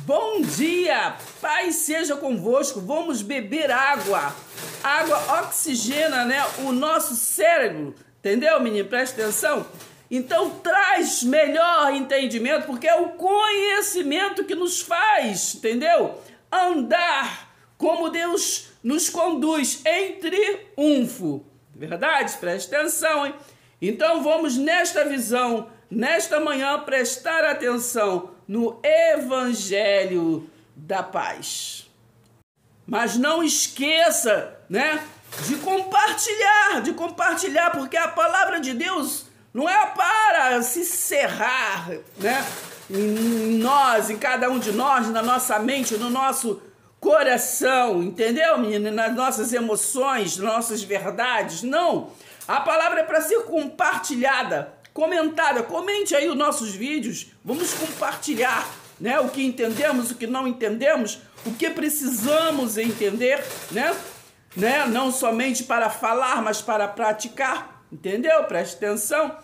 Bom dia, paz seja convosco. Vamos beber água. Água oxigena, né, o nosso cérebro. Entendeu, menino? Presta atenção. Então traz melhor entendimento, porque é o conhecimento que nos faz, entendeu? Andar como Deus nos conduz em triunfo. Verdade? Presta atenção, hein? Então vamos nesta visão, nesta manhã, prestar atenção no Evangelho da Paz. Mas não esqueça, né, de compartilhar, porque a palavra de Deus não é para se cerrar, né, em nós, em cada um de nós, na nossa mente, no nosso coração, entendeu, menina? Nas nossas emoções, nas nossas verdades. Não, a palavra é para ser compartilhada, comentada. Comente aí os nossos vídeos, vamos compartilhar, né, o que entendemos, o que não entendemos, o que precisamos entender, né? Não somente para falar, mas para praticar, entendeu? Preste atenção.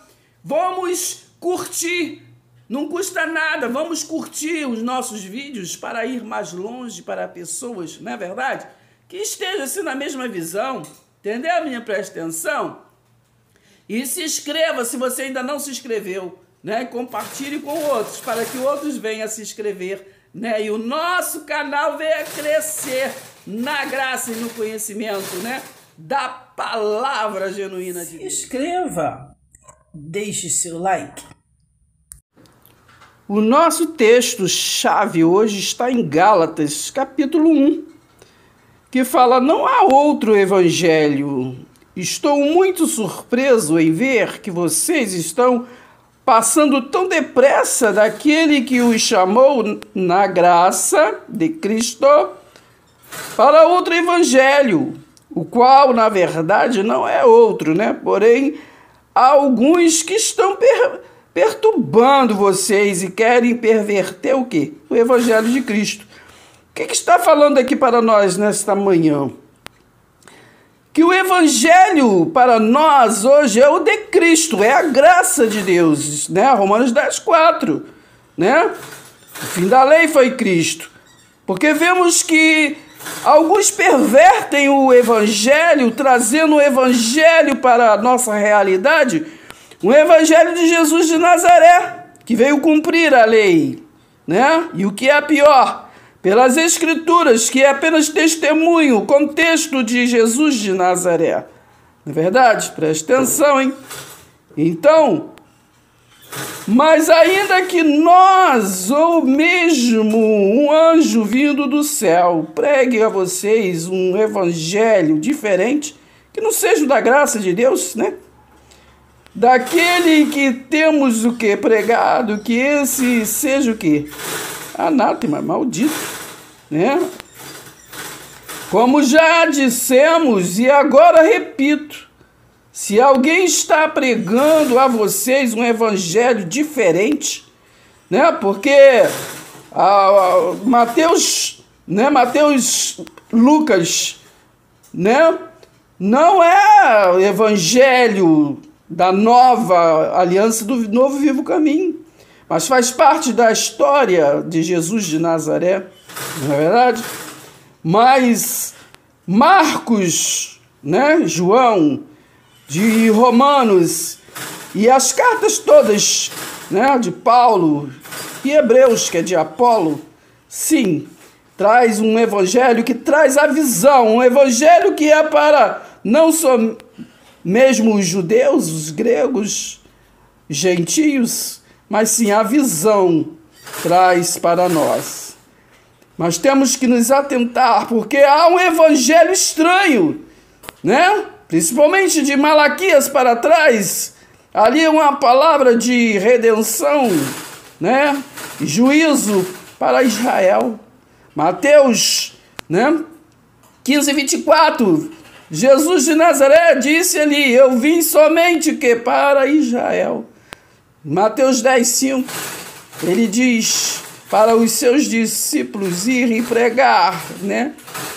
Vamos curtir, não custa nada, vamos curtir os nossos vídeos para ir mais longe para pessoas, não é verdade? Que estejam assim na mesma visão, entendeu, minha? Preste atenção. E se inscreva se você ainda não se inscreveu, né? Compartilhe com outros para que outros venham a se inscrever, né? E o nosso canal venha crescer na graça e no conhecimento, né, da palavra genuína de Deus. Se inscreva, deixe seu like. O nosso texto-chave hoje está em Gálatas, capítulo 1, que fala: não há outro evangelho. Estou muito surpreso em ver que vocês estão passando tão depressa daquele que os chamou na graça de Cristo para outro evangelho, o qual, na verdade, não é outro, né? Porém, há alguns que estão perturbando vocês e querem perverter o quê? O evangelho de Cristo. O que está falando aqui para nós nesta manhã? Que o evangelho para nós hoje é o de Cristo, é a graça de Deus, né? Romanos 10:4, né? O fim da lei foi Cristo. Porque vemos que alguns pervertem o evangelho, trazendo o evangelho para a nossa realidade, o evangelho de Jesus de Nazaré, que veio cumprir a lei, né? E o que é pior, pelas Escrituras, que é apenas testemunho, o contexto de Jesus de Nazaré. Não é verdade? Preste atenção, hein? Então, mas ainda que nós, ou mesmo um anjo vindo do céu, pregue a vocês um evangelho diferente, que não seja o da graça de Deus, né? Daquele que temos o que? Pregado, que esse seja o que? Anátema, maldito, né? Como já dissemos e agora repito, se alguém está pregando a vocês um evangelho diferente, né? Porque Mateus, Lucas, né? Não é o evangelho da nova aliança, do novo vivo caminho, mas faz parte da história de Jesus de Nazaré, não é verdade? Mas Marcos, né, João, de Romanos e as cartas todas, né, de Paulo e Hebreus, que é de Apolo, sim, traz um evangelho que traz a visão, um evangelho que é para não só mesmo os judeus, os gregos, gentios, mas sim a visão traz para nós. Mas temos que nos atentar, porque há um evangelho estranho, né? Principalmente de Malaquias para trás, ali é uma palavra de redenção, né? Juízo para Israel. Mateus, né? 15:24, Jesus de Nazaré disse ali: eu vim somente que para Israel. Mateus 10:5, ele diz para os seus discípulos irem pregar, né,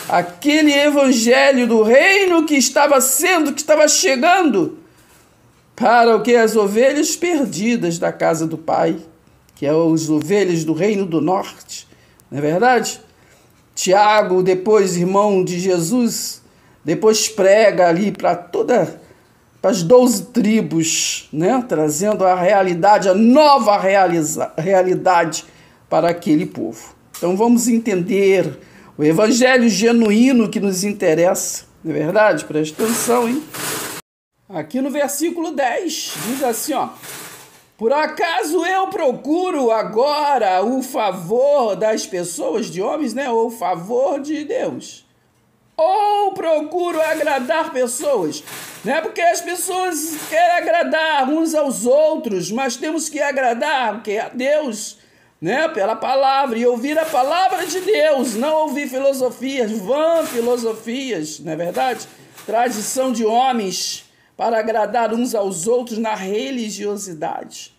aquele evangelho do reino que estava chegando para o que? As ovelhas perdidas da casa do Pai, que é as ovelhas do reino do norte, não é verdade? Tiago, depois irmão de Jesus, depois prega ali para as 12 tribos, né? Trazendo a realidade, a nova realidade para aquele povo. Então vamos entender o evangelho genuíno que nos interessa, não é verdade? Presta atenção, hein? Aqui no versículo 10, diz assim, ó: por acaso eu procuro agora o favor das pessoas, de homens, né? Ou o favor de Deus? Ou procuro agradar pessoas, né? Porque as pessoas querem agradar uns aos outros, mas temos que agradar a Deus, né? Pela palavra, e ouvir a palavra de Deus, não ouvir filosofias, vã filosofias, não é verdade? Tradição de homens para agradar uns aos outros na religiosidade.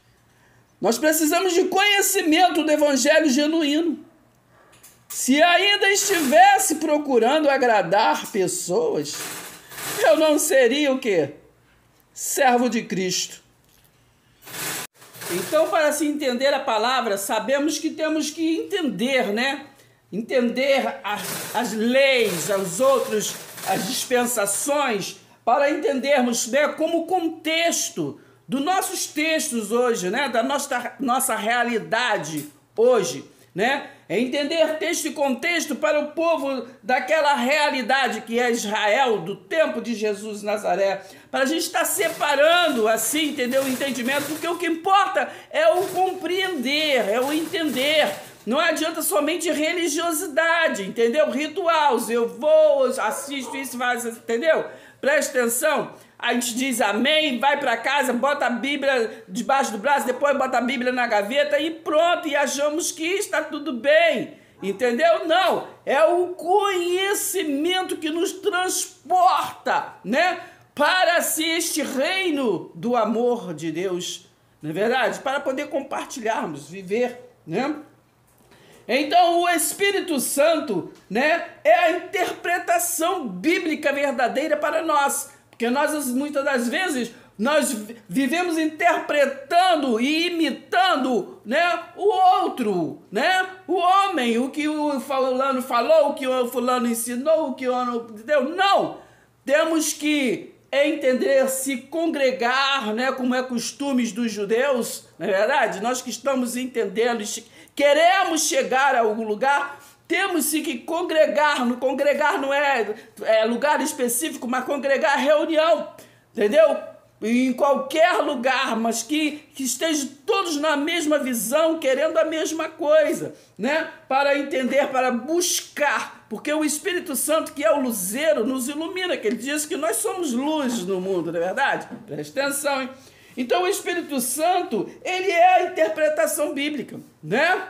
Nós precisamos de conhecimento do evangelho genuíno. Se ainda estivesse procurando agradar pessoas, eu não seria o quê? Servo de Cristo. Então, para se entender a palavra, sabemos que temos que entender, né? Entender as leis, os outros, as dispensações, para entendermos, né, como contexto dos nossos textos hoje, né, da nossa realidade hoje, né, é entender texto e contexto para o povo daquela realidade que é Israel, do tempo de Jesus de Nazaré, para a gente estar separando assim, entendeu, o entendimento, porque o que importa é o compreender, é o entender. Não adianta somente religiosidade, entendeu? Rituais, eu vou, assisto isso, faz, entendeu? Presta atenção, a gente diz amém, vai para casa, bota a Bíblia debaixo do braço, depois bota a Bíblia na gaveta e pronto, e achamos que está tudo bem, entendeu? Não, é o conhecimento que nos transporta, né, para este reino do amor de Deus, não é verdade? Para poder compartilharmos, viver, né? Então o Espírito Santo, né, é a interpretação bíblica verdadeira para nós, porque nós muitas das vezes nós vivemos interpretando e imitando, né, o outro, né, o homem, o que o fulano falou, o que o fulano ensinou, o que o entendeu? Não, temos que entender, se congregar, né, como é costumes dos judeus, não é verdade? Nós que estamos entendendo, queremos chegar a algum lugar, temos sim que congregar. Congregar não é lugar específico, mas congregar é reunião, entendeu? Em qualquer lugar, mas que estejam todos na mesma visão, querendo a mesma coisa, né? Para entender, para buscar, porque o Espírito Santo, que é o luzeiro, nos ilumina, que ele diz que nós somos luz no mundo, não é verdade? Presta atenção, hein? Então o Espírito Santo, ele é a interpretação bíblica, né?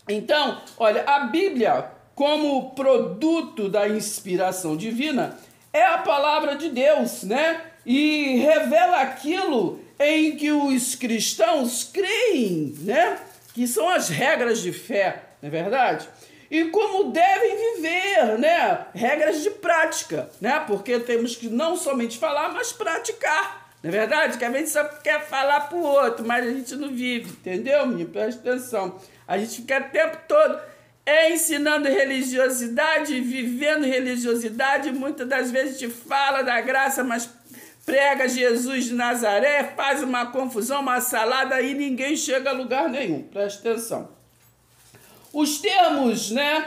Então, olha, a Bíblia, como produto da inspiração divina, é a palavra de Deus, né? E revela aquilo em que os cristãos creem, né? Que são as regras de fé, não é verdade? E como devem viver, né? Regras de prática, né? Porque temos que não somente falar, mas praticar. Não é verdade? Que a gente só quer falar pro outro, mas a gente não vive, entendeu, menino? Presta atenção. A gente fica o tempo todo ensinando religiosidade, vivendo religiosidade. Muitas das vezes a gente fala da graça, mas prega Jesus de Nazaré, faz uma confusão, uma salada e ninguém chega a lugar nenhum. Presta atenção. Os termos, né,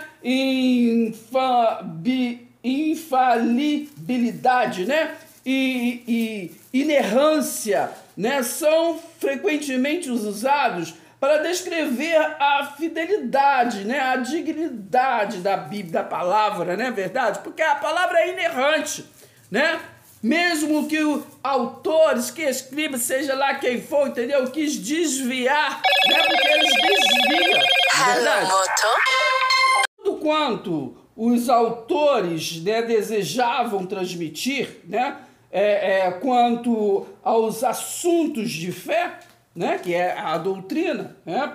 infalibilidade, né, e inerrância, né, são frequentemente usados para descrever a fidelidade, né, a dignidade da Bíblia, da palavra, né, verdade? Porque a palavra é inerrante, né? Mesmo que os autores, que escrevam, seja lá quem for, entendeu? Quis desviar, né? Porque eles desviam, verdade? Tudo quanto os autores, né, desejavam transmitir, né, quanto aos assuntos de fé, né, que é a doutrina, né,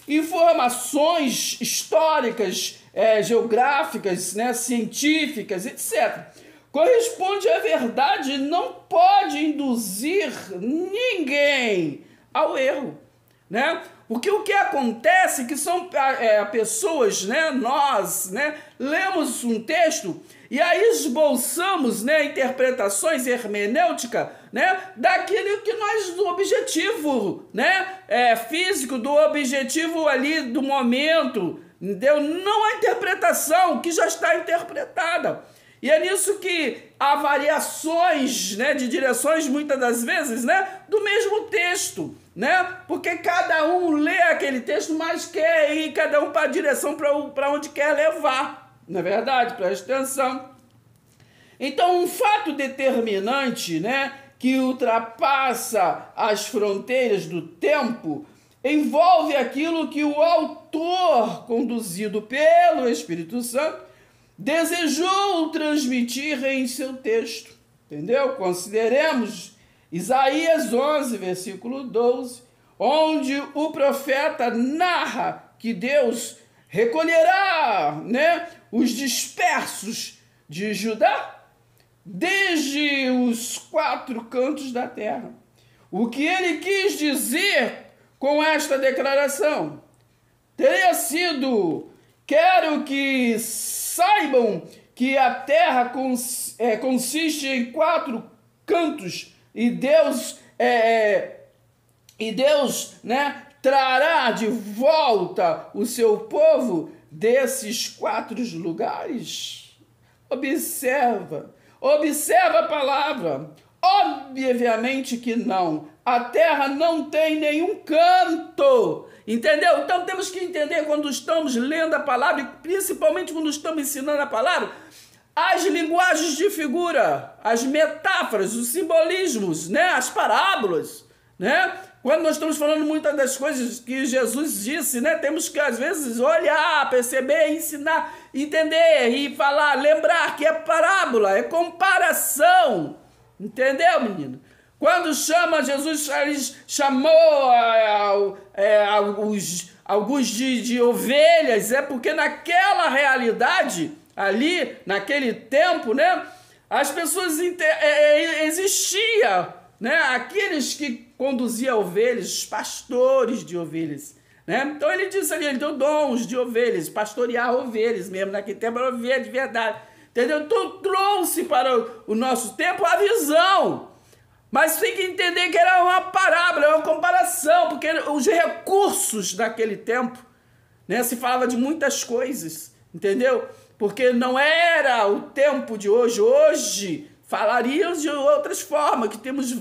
informações históricas, geográficas, né, científicas, etc., corresponde à verdade e não pode induzir ninguém ao erro, né? Porque o que acontece é que são pessoas, né, nós, né, lemos um texto e aí esboçamos, né, interpretações hermenêutica, né, daquilo que nós, do objetivo, né, físico, do objetivo ali do momento, entendeu? Não a interpretação que já está interpretada. E é nisso que há variações, né, de direções, muitas das vezes, né, do mesmo texto, né? Porque cada um lê aquele texto, mas quer ir cada um para a direção para onde quer levar. Não é verdade? Preste atenção. Então, um fato determinante, né, que ultrapassa as fronteiras do tempo, envolve aquilo que o autor, conduzido pelo Espírito Santo, desejou transmitir em seu texto, entendeu? Consideremos Isaías 11, versículo 12, onde o profeta narra que Deus recolherá, né, os dispersos de Judá desde os 4 cantos da terra. O que ele quis dizer com esta declaração teria sido: quero que saibam que a terra consiste em 4 cantos e Deus, né, trará de volta o seu povo desses 4 lugares. Observa a palavra. Obviamente que não. A terra não tem nenhum canto. Entendeu? Então temos que entender, quando estamos lendo a palavra, e principalmente quando estamos ensinando a palavra, as linguagens de figura, as metáforas, os simbolismos, né? As parábolas, né? Quando nós estamos falando muitas das coisas que Jesus disse, né? Temos que, às vezes, olhar, perceber, ensinar, entender e falar, lembrar que é parábola, é comparação. Entendeu, menino? Quando Jesus chamou alguns de ovelhas, é porque naquela realidade, ali, naquele tempo, né, as pessoas existia, né, aqueles que conduziam ovelhas, os pastores de ovelhas, né? Então ele disse ali, ele deu dons de ovelhas, pastorear ovelhas mesmo, naquele tempo era ovelha de verdade, entendeu? Então trouxe para o nosso tempo a visão. Mas tem que entender que era uma parábola, uma comparação, porque os recursos daquele tempo, né, se falava de muitas coisas, entendeu? Porque não era o tempo de hoje. Hoje falaríamos de outras formas, que temos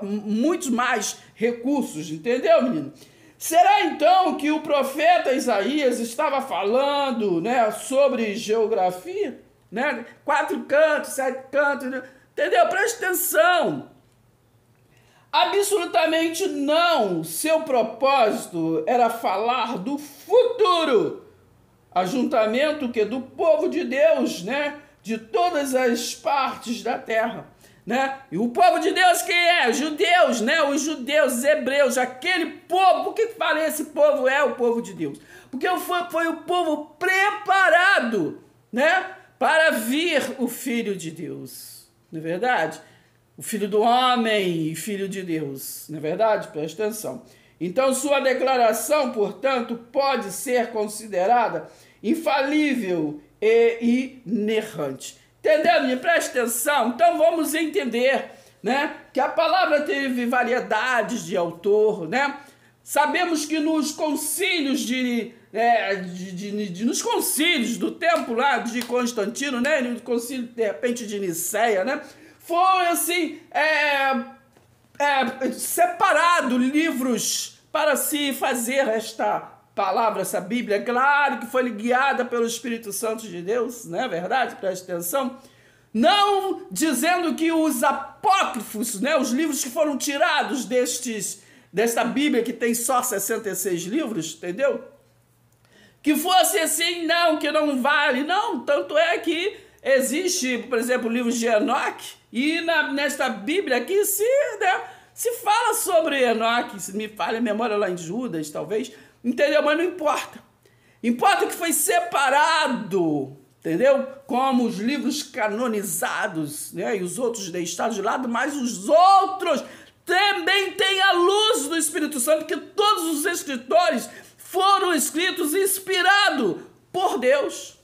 muitos mais recursos, entendeu, menino? Será então que o profeta Isaías estava falando, né, sobre geografia? Né? 4 cantos, 7 cantos, entendeu? Preste atenção. Absolutamente não. Seu propósito era falar do futuro ajuntamento do povo de Deus, né? De todas as partes da terra, né? E o povo de Deus quem é? Judeus, né? Os judeus, os hebreus, aquele povo. Por que falei esse povo é o povo de Deus? Porque foi o povo preparado, né? Para vir o Filho de Deus, não é verdade? O Filho do Homem e Filho de Deus, não é verdade? Preste atenção. Então, sua declaração, portanto, pode ser considerada infalível e inerrante. Entendeu, menino? Preste atenção. Então, vamos entender, né, que a palavra teve variedades de autor, né? Sabemos que nos concílios nos concílios do tempo lá de Constantino, né, no concílio de repente de Niceia, né, foi assim separado livros para se fazer esta palavra, essa Bíblia. Claro que foi guiada pelo Espírito Santo de Deus, não é verdade? Preste atenção. Não dizendo que os apócrifos, né, os livros que foram tirados desta Bíblia que tem só 66 livros, entendeu? Que fosse assim, não, que não vale. Não, tanto é que existe, por exemplo, o livro de Enoque, e nesta Bíblia aqui se fala sobre Enoque, se me falha a memória lá em Judas, talvez, entendeu? Mas não importa. Importa que foi separado, entendeu? Como os livros canonizados, né? E os outros deixados de lado, mas os outros também tem a luz do Espírito Santo, que todos os escritores foram escritos inspirados por Deus.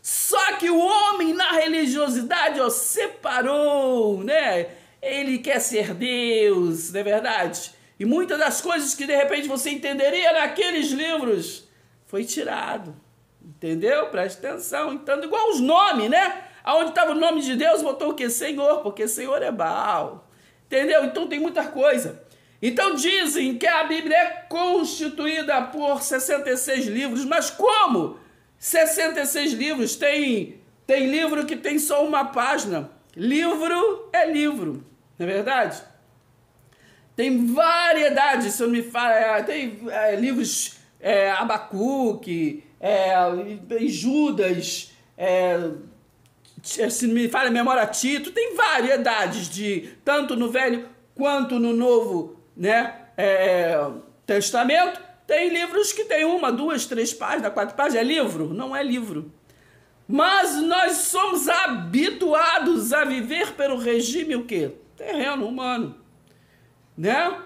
Só que o homem na religiosidade, separou, né? Ele quer ser Deus, não é verdade? E muitas das coisas que de repente você entenderia naqueles livros foi tirado, entendeu? Preste atenção. Então, igual os nomes, né? Aonde estava o nome de Deus, botou o quê? Senhor, porque Senhor é Baal, entendeu? Então tem muita coisa. Então dizem que a Bíblia é constituída por 66 livros, mas como 66 livros? Tem livro que tem só uma página. Livro é livro, não é verdade? Tem variedade, se eu me fala, tem livros Abacuque, Judas, se me fala a memória, Tito, tem variedades tanto no Velho quanto no Novo, né, Testamento. Tem livros que tem 1, 2, 3 páginas, 4 páginas, é livro? Não é livro. Mas nós somos habituados a viver pelo regime o quê? Terreno, humano, né?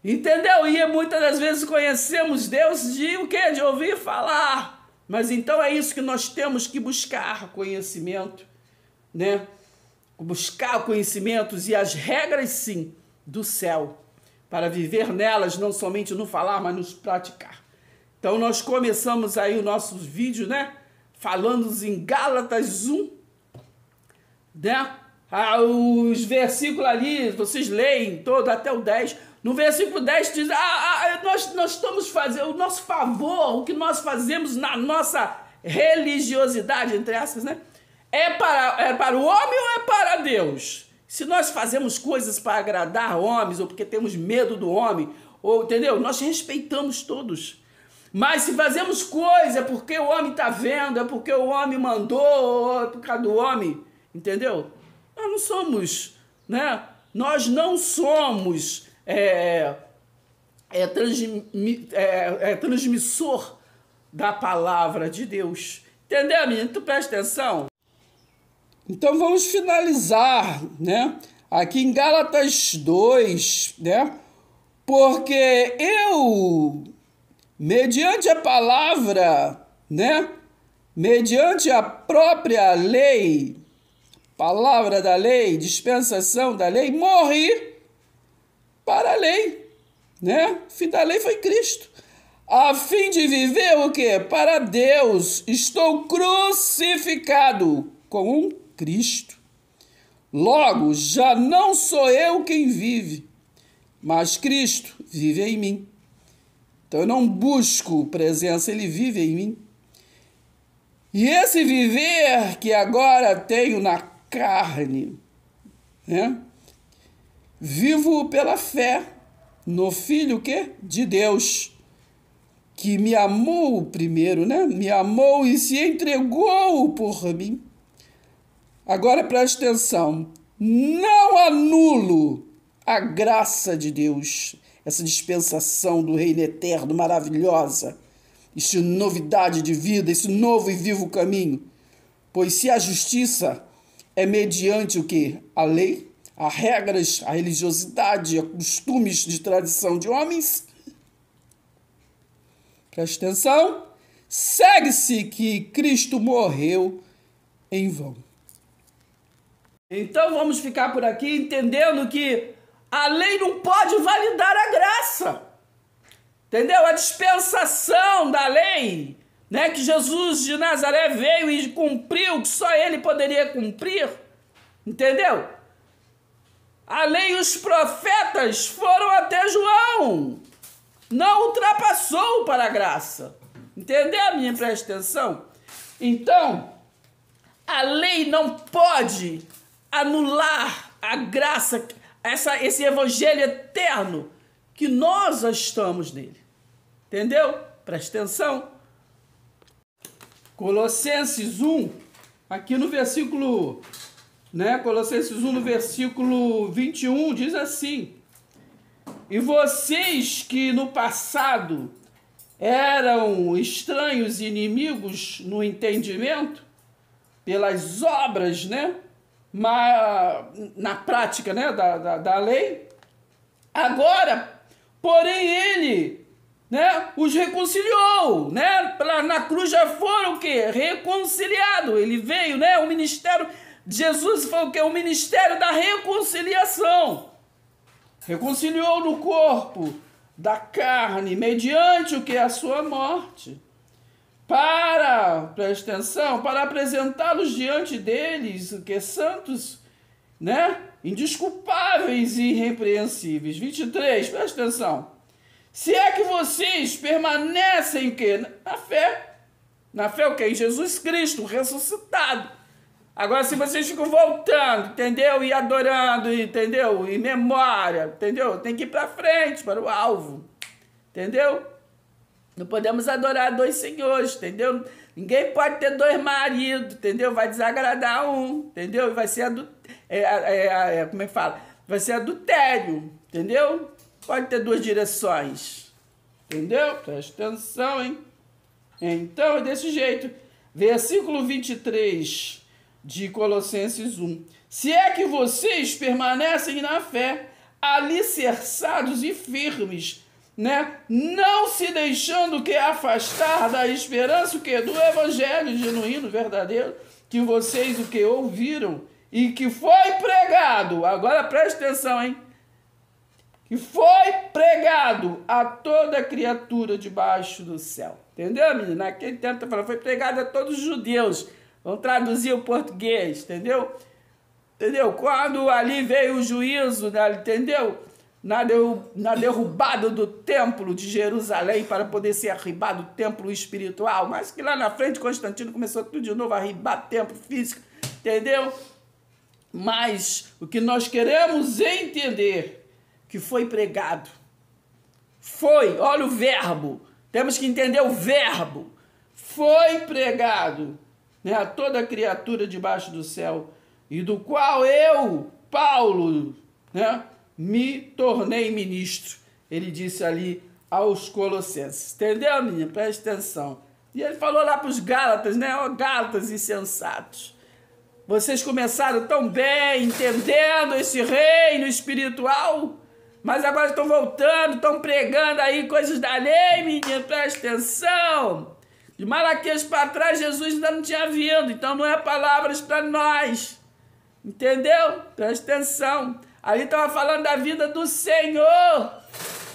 Entendeu? E muitas das vezes conhecemos Deus de o quê? De ouvir falar. Mas então é isso que nós temos que buscar conhecimento, né? Buscar conhecimentos e as regras, sim, do céu, para viver nelas, não somente no falar, mas nos praticar. Então nós começamos aí o nosso vídeo, né? Falando em Gálatas 1, né? Os versículos ali, vocês leem todo até o 10. No versículo 10 diz, nós estamos fazendo o nosso favor, o que nós fazemos na nossa religiosidade, entre aspas, né? É para o homem ou é para Deus? Se nós fazemos coisas para agradar homens, ou porque temos medo do homem, ou, entendeu? Nós respeitamos todos. Mas se fazemos coisa porque o homem está vendo, é porque o homem mandou, ou é por causa do homem, entendeu? Nós não somos, né? Nós não somos transmissor da palavra de Deus. Entendeu, menino? Tu presta atenção? Então vamos finalizar, né? Aqui em Gálatas 2, né? Porque eu, mediante a palavra, né? Mediante a própria lei, palavra da lei, dispensação da lei, morri para a lei, né? O fim da lei foi Cristo. A fim de viver o quê? Para Deus. Estou crucificado com Cristo. Logo, já não sou eu quem vive, mas Cristo vive em mim. Então eu não busco presença, ele vive em mim. E esse viver que agora tenho na carne, né? Vivo pela fé no Filho de Deus, que me amou primeiro, né? Me amou e se entregou por mim. Agora preste atenção, não anulo a graça de Deus, essa dispensação do reino eterno maravilhosa, essa novidade de vida, esse novo e vivo caminho. Pois se a justiça é mediante o quê? A lei, as regras, a religiosidade, os costumes de tradição de homens, preste atenção, segue-se que Cristo morreu em vão. Então vamos ficar por aqui entendendo que a lei não pode validar a graça. Entendeu? A dispensação da lei, né, que Jesus de Nazaré veio e cumpriu, que só ele poderia cumprir. Entendeu? A lei e os profetas foram até João. Não ultrapassou para a graça. Entendeu, minha? Presta atenção. Então, a lei não pode anular a graça, esse evangelho eterno que nós estamos nele. Entendeu? Presta atenção. Colossenses 1, aqui no versículo, né? Colossenses 1, no versículo 21, diz assim: e vocês que no passado eram estranhos e inimigos no entendimento, pelas obras, né, na prática, né, da lei. Agora, porém, ele, né, os reconciliou, né? Na cruz já foram o quê? Reconciliado. Ele veio, né? O ministério de Jesus foi o quê? O ministério da reconciliação. Reconciliou no corpo da carne, mediante o que? A sua morte. Presta atenção, para apresentá-los diante deles, o que? Santos, né? Indesculpáveis e irrepreensíveis. 23, presta atenção. Se é que vocês permanecem, o quê? Na fé. Na fé o quê? Em Jesus Cristo, ressuscitado. Agora, se vocês ficam voltando, entendeu? E adorando, entendeu? Em memória, entendeu? Tem que ir para frente, para o alvo, entendeu? Não podemos adorar dois senhores, entendeu? Ninguém pode ter dois maridos, entendeu? Vai desagradar um, entendeu? E vai ser como é que fala? Vai ser adultério, entendeu? Pode ter duas direções, entendeu? Presta atenção, hein? Então, é desse jeito. Versículo 23 de Colossenses 1. Se é que vocês permanecem na fé, alicerçados e firmes, né? Não se deixando que afastar da esperança o que? Do evangelho genuíno, verdadeiro, que vocês o que ouviram e que foi pregado. Agora preste atenção, hein? Que foi pregado a toda criatura debaixo do céu. Entendeu, menina? Naquele tempo foi pregado a todos os judeus. Vamos traduzir o português, entendeu? Entendeu? Quando ali veio o juízo, entendeu? Na derrubada do templo de Jerusalém para poder ser arribado o templo espiritual, mas que lá na frente Constantino começou tudo de novo a arribar o templo físico, entendeu? Mas o que nós queremos entender que foi pregado, olha o verbo, temos que entender o verbo, foi pregado, né, a toda criatura debaixo do céu, e do qual eu, Paulo, né, me tornei ministro. Ele disse ali aos Colossenses. Entendeu, menina? Presta atenção. E ele falou lá para os Gálatas, né? Ó, Gálatas insensatos. Vocês começaram tão bem, entendendo esse reino espiritual, mas agora estão voltando, estão pregando aí coisas da lei, menina. Presta atenção. De Malaquias para trás, Jesus ainda não tinha vindo, então não é palavras para nós. Entendeu? Presta atenção. Ali estava falando da vida do Senhor,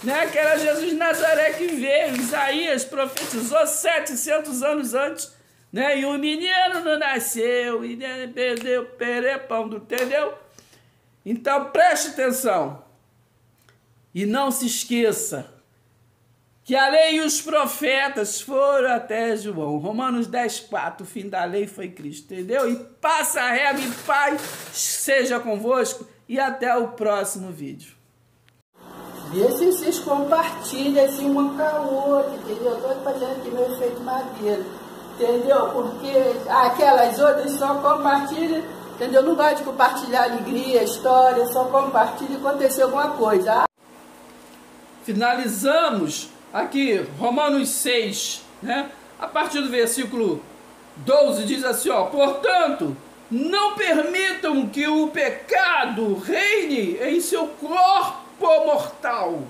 né? Que era Jesus de Nazaré que veio. Isaías profetizou 700 anos antes, né? E o menino não nasceu, e perdeu perepão, entendeu? Então preste atenção. E não se esqueça que a lei e os profetas foram até João. Romanos 10:4, o fim da lei foi Cristo, entendeu? E passa a régua e paz seja convosco. E até o próximo vídeo. Vê se vocês compartilham assim uma com a outra, entendeu? Eu estou fazendo aqui meu efeito madeira, entendeu? Porque aquelas outras só compartilham, entendeu? Eu não gosto de compartilhar alegria, história, só compartilha quando acontecer alguma coisa. Finalizamos aqui Romanos 6, né? A partir do versículo 12 diz assim, ó: portanto, não permitam que o pecado reine em seu corpo mortal,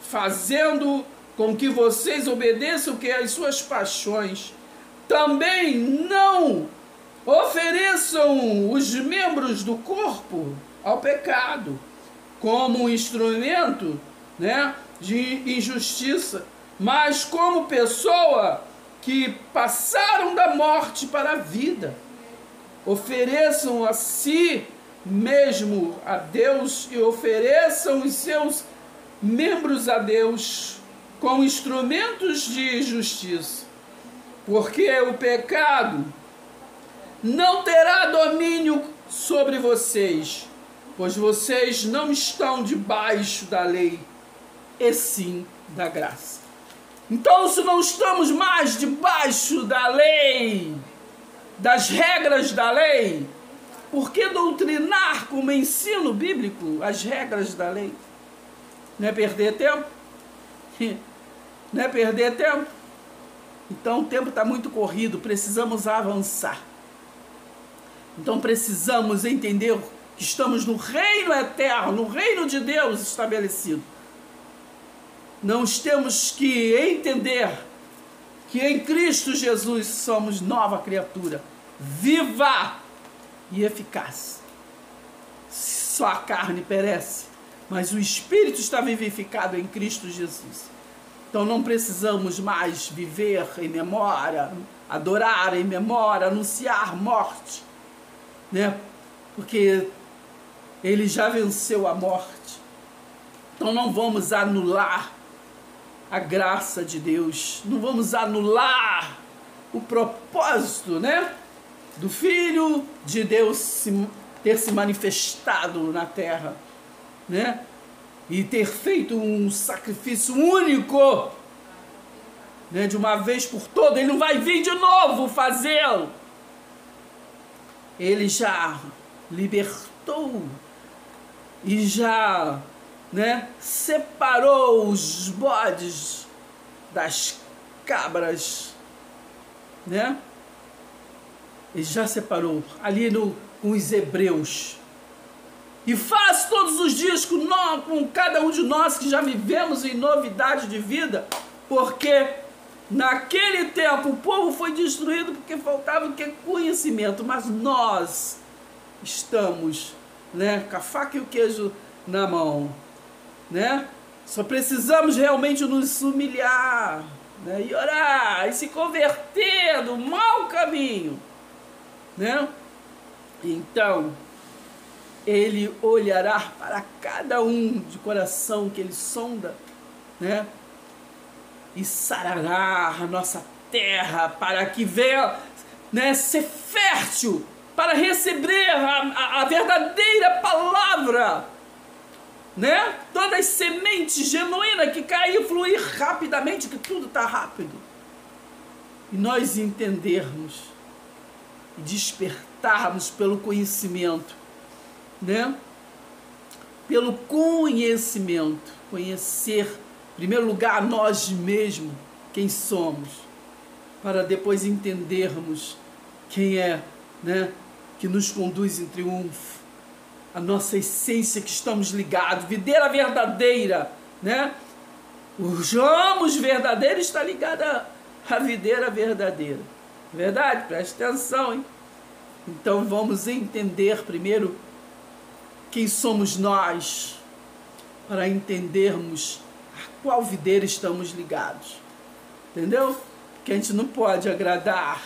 fazendo com que vocês obedeçam que as suas paixões. Também não ofereçam os membros do corpo ao pecado como um instrumento, né, de injustiça, mas como pessoa que passaram da morte para a vida. Ofereçam a si mesmo a Deus e ofereçam os seus membros a Deus como instrumentos de justiça, porque o pecado não terá domínio sobre vocês, pois vocês não estão debaixo da lei, e sim da graça. Então, se não estamos mais debaixo da lei, das regras da lei, por que doutrinar como ensino bíblico as regras da lei? Não é perder tempo? Não é perder tempo? Então o tempo está muito corrido, precisamos avançar. Então precisamos entender que estamos no reino eterno, no reino de Deus estabelecido. Nós temos que entender que em Cristo Jesus somos nova criatura, viva e eficaz. Só a carne perece, mas o Espírito está vivificado em Cristo Jesus. Então não precisamos mais viver em memória, adorar em memória, anunciar morte, né? Porque Ele já venceu a morte. Então não vamos anular a graça de Deus, não vamos anular o propósito, né, do Filho de Deus ter se manifestado na terra, né, e ter feito um sacrifício único, né, de uma vez por todas. Ele não vai vir de novo fazê-lo. Ele já libertou e já, né, separou os bodes das cabras, né? Ele já separou ali com os hebreus. E faz todos os dias com cada um de nós que já vivemos em novidade de vida, porque naquele tempo o povo foi destruído porque faltava conhecimento, mas nós estamos, né, com a faca e o queijo na mão, né? Só precisamos realmente nos humilhar, né, e orar e se converter do mau caminho, né? Então Ele olhará para cada um de coração que Ele sonda, né, e sarará a nossa terra para que venha, né, ser fértil para receber a verdadeira palavra, né? Todas as sementes genuínas que caem e fluir rapidamente, que tudo está rápido. E nós entendermos e despertarmos pelo conhecimento, né? Pelo conhecimento, conhecer, em primeiro lugar, nós mesmos, quem somos, para depois entendermos quem é, né, que nos conduz em triunfo, a nossa essência que estamos ligados, videira verdadeira, né? Os ramos verdadeiros está ligada à videira verdadeira. Verdade? Preste atenção, hein? Então vamos entender primeiro quem somos nós, para entendermos a qual videira estamos ligados. Entendeu? Que a gente não pode agradar,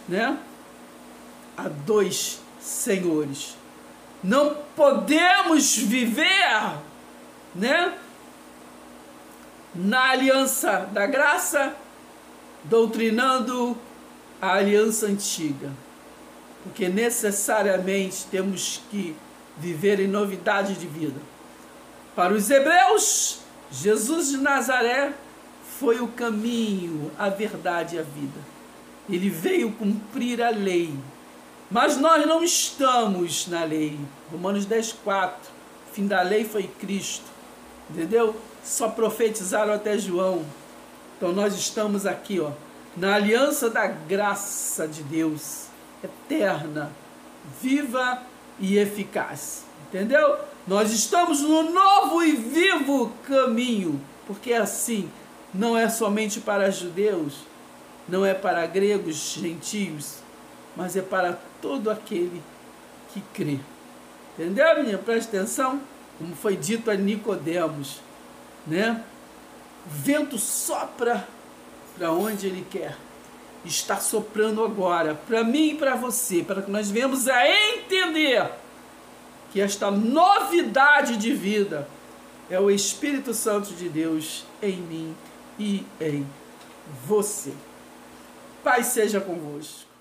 né, a dois senhores. Não podemos viver, né, na aliança da graça, doutrinando a aliança antiga. Porque necessariamente temos que viver em novidade de vida. Para os hebreus, Jesus de Nazaré foi o caminho, a verdade e a vida. Ele veio cumprir a lei. Mas nós não estamos na lei. Romanos 10:4. O fim da lei foi Cristo. Entendeu? Só profetizaram até João. Então nós estamos aqui, ó, na aliança da graça de Deus, eterna, viva e eficaz. Entendeu? Nós estamos no novo e vivo caminho. Porque assim, não é somente para judeus, não é para gregos, gentios, mas é para todo aquele que crê. Entendeu, menina? Presta atenção. Como foi dito a Nicodemos, né? O vento sopra para onde ele quer. Está soprando agora, para mim e para você, para que nós venhamos a entender que esta novidade de vida é o Espírito Santo de Deus em mim e em você. Paz seja convosco.